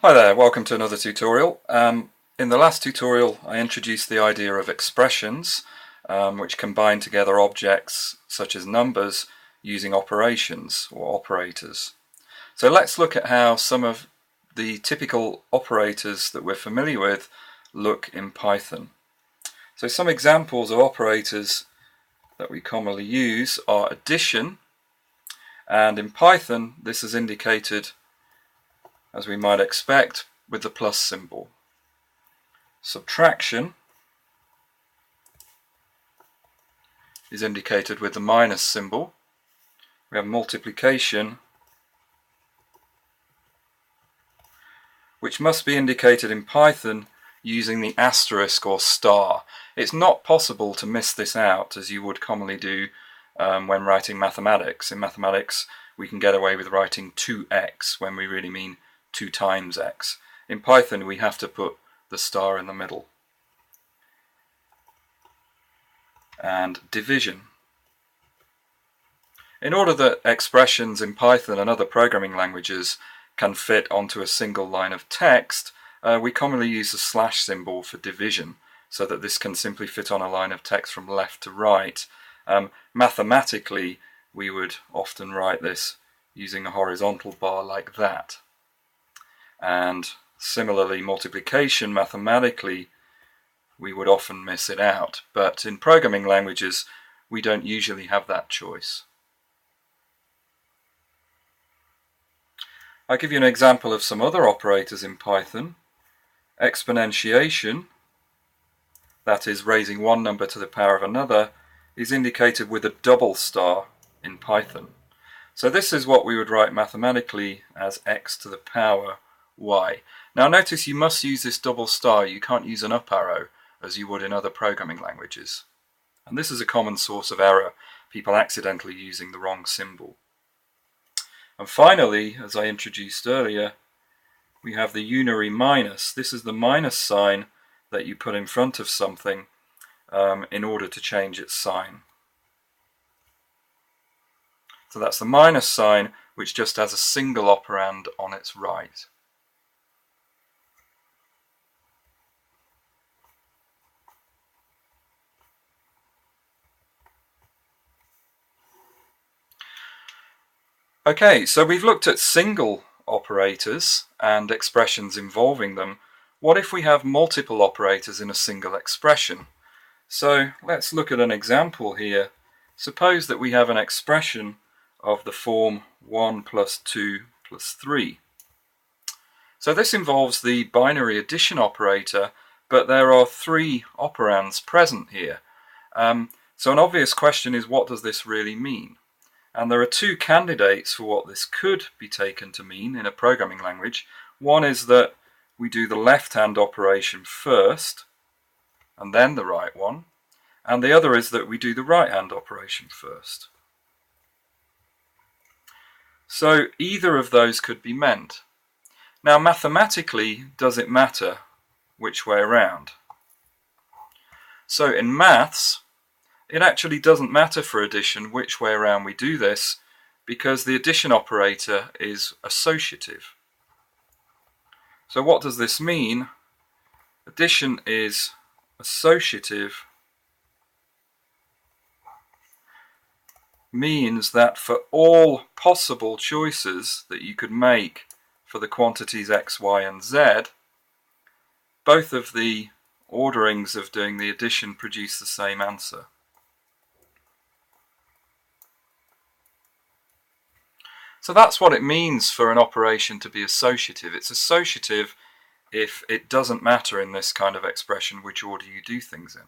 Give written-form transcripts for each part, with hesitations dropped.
Hi there, welcome to another tutorial. In the last tutorial I introduced the idea of expressions which combine together objects such as numbers using operations or operators. So let's look at how some of the typical operators that we're familiar with look in Python. So some examples of operators that we commonly use are addition, and in Python this is indicated, as we might expect, with the plus symbol. Subtraction is indicated with the minus symbol. We have multiplication, which must be indicated in Python using the asterisk or star. It's not possible to miss this out as you would commonly do when writing mathematics. In mathematics we can get away with writing 2x when we really mean 2 times x. In Python we have to put the star in the middle. And division. In order that expressions in Python and other programming languages can fit onto a single line of text, we commonly use the slash symbol for division, so that this can simply fit on a line of text from left to right. Mathematically we would often write this using a horizontal bar like that. And similarly, multiplication, mathematically we would often miss it out, but in programming languages we don't usually have that choice. I'll give you an example of some other operators in Python. Exponentiation, that is raising one number to the power of another, is indicated with a double star in Python. So this is what we would write mathematically as x to the power y. Now notice you must use this double star. You can't use an up arrow as you would in other programming languages. And this is a common source of error, people accidentally using the wrong symbol. And finally, as I introduced earlier, we have the unary minus. This is the minus sign that you put in front of something in order to change its sign. So that's the minus sign, which just has a single operand on its right. Okay, so we've looked at single operators and expressions involving them. What if we have multiple operators in a single expression? So let's look at an example here. Suppose that we have an expression of the form 1 plus 2 plus 3. So this involves the binary addition operator, but there are 3 operands present here. So an obvious question is, what does this really mean? And there are 2 candidates for what this could be taken to mean in a programming language. One is that we do the left-hand operation first, and then the right one. And the other is that we do the right-hand operation first. So either of those could be meant. Now mathematically, does it matter which way around? So in maths, it actually doesn't matter for addition which way around we do this, because the addition operator is associative. So what does this mean? Addition is associative means that for all possible choices that you could make for the quantities x, y, and z, both of the orderings of doing the addition produce the same answer. So that's what it means for an operation to be associative. It's associative if it doesn't matter in this kind of expression which order you do things in.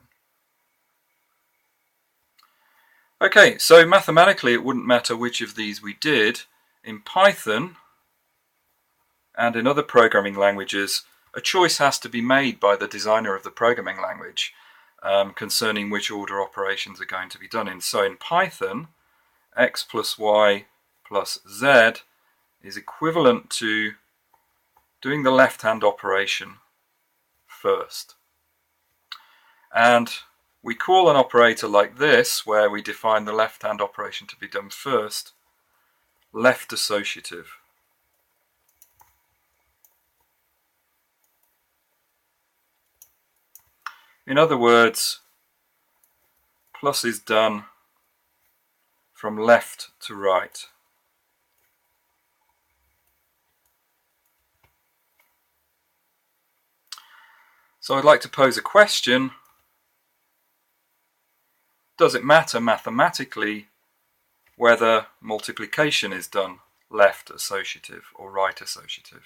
Okay, so mathematically it wouldn't matter which of these we did. In Python and in other programming languages, a choice has to be made by the designer of the programming language concerning which order operations are going to be done in. So in Python, x plus y plus z is equivalent to doing the left-hand operation first. And we call an operator like this, where we define the left-hand operation to be done first, left-associative. In other words, plus is done from left to right. So I'd like to pose a question. Does it matter mathematically whether multiplication is done left associative or right associative?